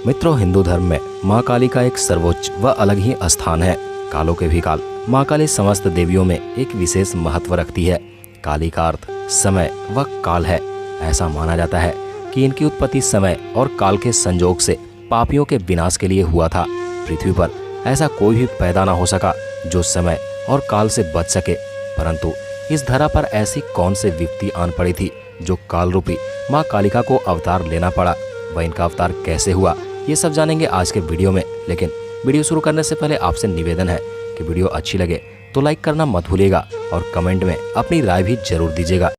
मित्रों, हिंदू धर्म में माँ काली का एक सर्वोच्च व अलग ही स्थान है। कालों के भी काल माँ काली समस्त देवियों में एक विशेष महत्व रखती है। काली का अर्थ समय व काल है। ऐसा माना जाता है कि इनकी उत्पत्ति समय और काल के संयोग से पापियों के विनाश के लिए हुआ था। पृथ्वी पर ऐसा कोई भी पैदा ना हो सका जो समय और काल से बच सके, परंतु इस धरा पर ऐसी कौन से विपत्ति आन पड़ी थी जो काल रूपी माँ कालिका को अवतार लेना पड़ा। वह इनका अवतार कैसे हुआ, ये सब जानेंगे आज के वीडियो में। लेकिन वीडियो शुरू करने से पहले आपसे निवेदन है कि वीडियो अच्छी लगे तो लाइक करना मत भूलिएगा और कमेंट में अपनी राय भी जरूर दीजिएगा।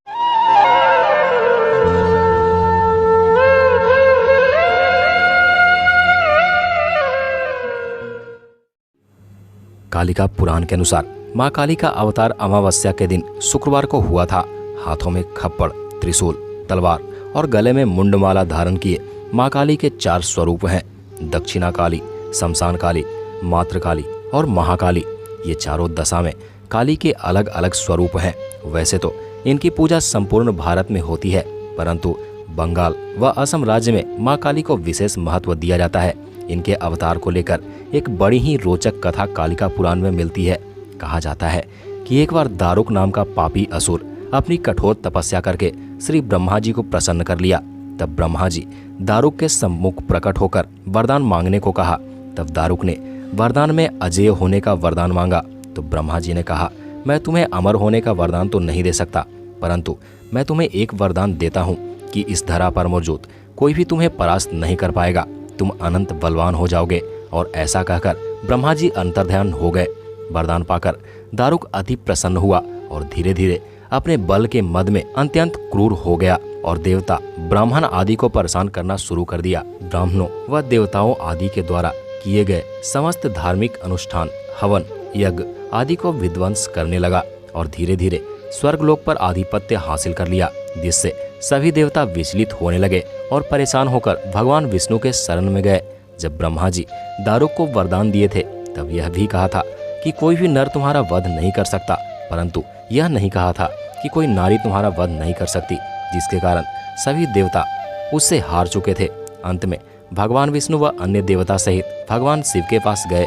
कालिका पुराण के अनुसार माँ काली का अवतार अमावस्या के दिन शुक्रवार को हुआ था। हाथों में खप्पड़, त्रिशूल, तलवार और गले में मुंडमाला धारण किए माँ काली के 4 स्वरूप हैं: दक्षिणा काली, शमशान काली, मातृ काली और महाकाली। ये चारों दशा में काली के अलग अलग स्वरूप हैं। वैसे तो इनकी पूजा संपूर्ण भारत में होती है, परंतु बंगाल व असम राज्य में माँ काली को विशेष महत्व दिया जाता है। इनके अवतार को लेकर एक बड़ी ही रोचक कथा कालिका पुराण में मिलती है। कहा जाता है कि एक बार दारुक नाम का पापी असुर अपनी कठोर तपस्या करके श्री ब्रह्मा जी को प्रसन्न कर लिया। तब ब्रह्मा जी दारुक के सम्मुख प्रकट होकर वरदान मांगने को कहा। तब दारुक ने वरदान में अजेय होने का वरदान मांगा। तो ब्रह्मा जी ने कहा, मैं तुम्हें अमर होने का वरदान तो नहीं दे सकता, परंतु मैं तुम्हें एक वरदान देता हूँ कि इस धरा पर मौजूद कोई भी तुम्हें परास्त नहीं कर पाएगा। तुम अनंत बलवान हो जाओगे। और ऐसा कहकर ब्रह्मा जी अंतर्ध्यान हो गए। वरदान पाकर दारुक अति प्रसन्न हुआ और धीरे धीरे अपने बल के मद में अत्यंत क्रूर हो गया और देवता ब्राह्मण आदि को परेशान करना शुरू कर दिया। ब्राह्मणों व देवताओं आदि के द्वारा किए गए समस्त धार्मिक अनुष्ठान, हवन, यज्ञ आदि को विध्वंस करने लगा और धीरे धीरे स्वर्गलोक पर आधिपत्य हासिल कर लिया, जिससे सभी देवता विचलित होने लगे और परेशान होकर भगवान विष्णु के शरण में गए। जब ब्रह्मा जी दारुक को वरदान दिए थे तब यह भी कहा था कि कोई भी नर तुम्हारा वध नहीं कर सकता, परंतु यह नहीं कहा था कि कोई नारी तुम्हारा वध नहीं कर सकती, जिसके कारण सभी देवता उससे हार चुके थे। अंत में भगवान विष्णु व अन्य देवता सहित भगवान शिव के पास गए।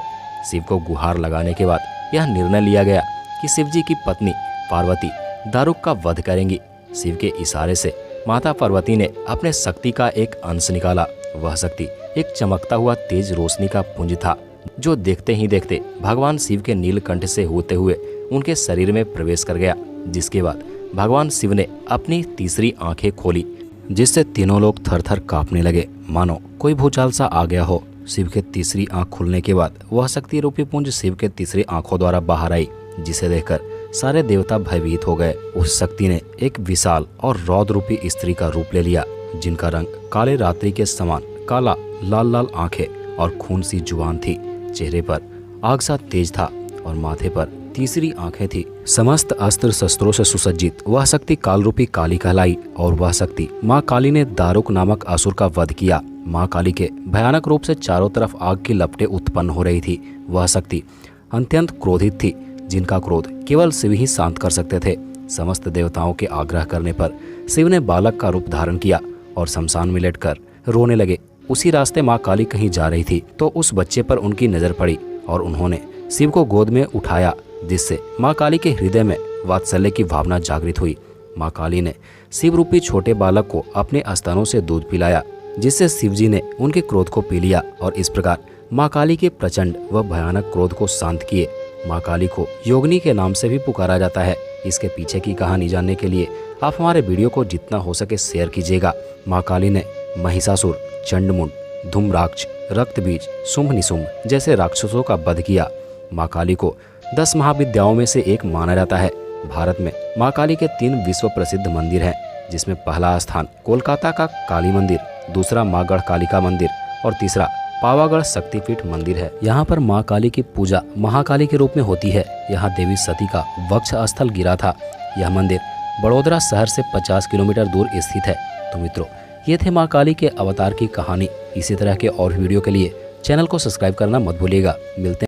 शिव को गुहार लगाने के बाद यह निर्णय लिया गया कि शिव जी की पत्नी पार्वती दारुक का वध करेंगी। शिव के इशारे से माता पार्वती ने अपने शक्ति का एक अंश निकाला। वह शक्ति एक चमकता हुआ तेज रोशनी का पुंज था, जो देखते ही देखते भगवान शिव के नीलकंठ से होते हुए उनके शरीर में प्रवेश कर गया। जिसके बाद भगवान शिव ने अपनी तीसरी आंखें खोली, जिससे तीनों लोग थर थर कांपने लगे, मानो कोई भूचाल सा आ गया हो। शिव के तीसरी आंख खुलने के बाद वह शक्ति रूपी पुंज शिव के तीसरी आंखों द्वारा बाहर आई, जिसे देखकर सारे देवता भयभीत हो गए। उस शक्ति ने एक विशाल और रौद्र रूपी स्त्री का रूप ले लिया, जिनका रंग काले रात्रि के समान काला, लाल लाल आंखें और खून सी जुबान थी। चेहरे पर आग सा तेज था और माथे पर तीसरी आंखें थी। समस्त अस्त्र शस्त्रों से सुसज्जित वह शक्ति काल रूपी काली कहलाई और वह शक्ति माँ काली ने दारुक नामक असुर का वध किया। माँ काली के भयानक रूप से चारों तरफ आग की लपटें उत्पन्न हो रही थी। वह शक्ति अत्यंत क्रोधित थी, जिनका क्रोध केवल शिव ही शांत कर सकते थे। समस्त देवताओं के आग्रह करने पर शिव ने बालक का रूप धारण किया और शमशान में लेटकर रोने लगे। उसी रास्ते माँ काली कहीं जा रही थी तो उस बच्चे पर उनकी नजर पड़ी और उन्होंने शिव को गोद में उठाया, जिससे माँ काली के हृदय में वात्सल्य की भावना जागृत हुई। माँ काली ने शिव रूपी छोटे बालक को अपने स्तनों से दूध पिलाया, जिससे शिव जी ने उनके क्रोध को पी लिया और इस प्रकार माँ काली के प्रचंड व भयानक क्रोध को शांत किए। माँ काली को योगिनी के नाम से भी पुकारा जाता है। इसके पीछे की कहानी जानने के लिए आप हमारे वीडियो को जितना हो सके शेयर कीजिएगा। माँ काली ने महिषासुर, चंडमुंड, धूम्राक्ष, रक्तबीज, शुंभ निशुंभ जैसे राक्षसों का वध किया। माँ काली को 10 महाविद्याओं में से एक माना जाता है। भारत में माँ काली के 3 विश्व प्रसिद्ध मंदिर हैं, जिसमें पहला स्थान कोलकाता का काली मंदिर, दूसरा माँ गढ़ कालिका मंदिर और तीसरा पावागढ़ शक्तिपीठ मंदिर है। यहाँ पर माँ काली की पूजा महाकाली के रूप में होती है। यहाँ देवी सती का वक्ष स्थल गिरा था। यह मंदिर बड़ोदरा शहर से 50 किलोमीटर दूर स्थित है। तो मित्रों, ये थे माँ काली के अवतार की कहानी। इसी तरह के और वीडियो के लिए चैनल को सब्सक्राइब करना मत भूलिएगा। मिलते हैं।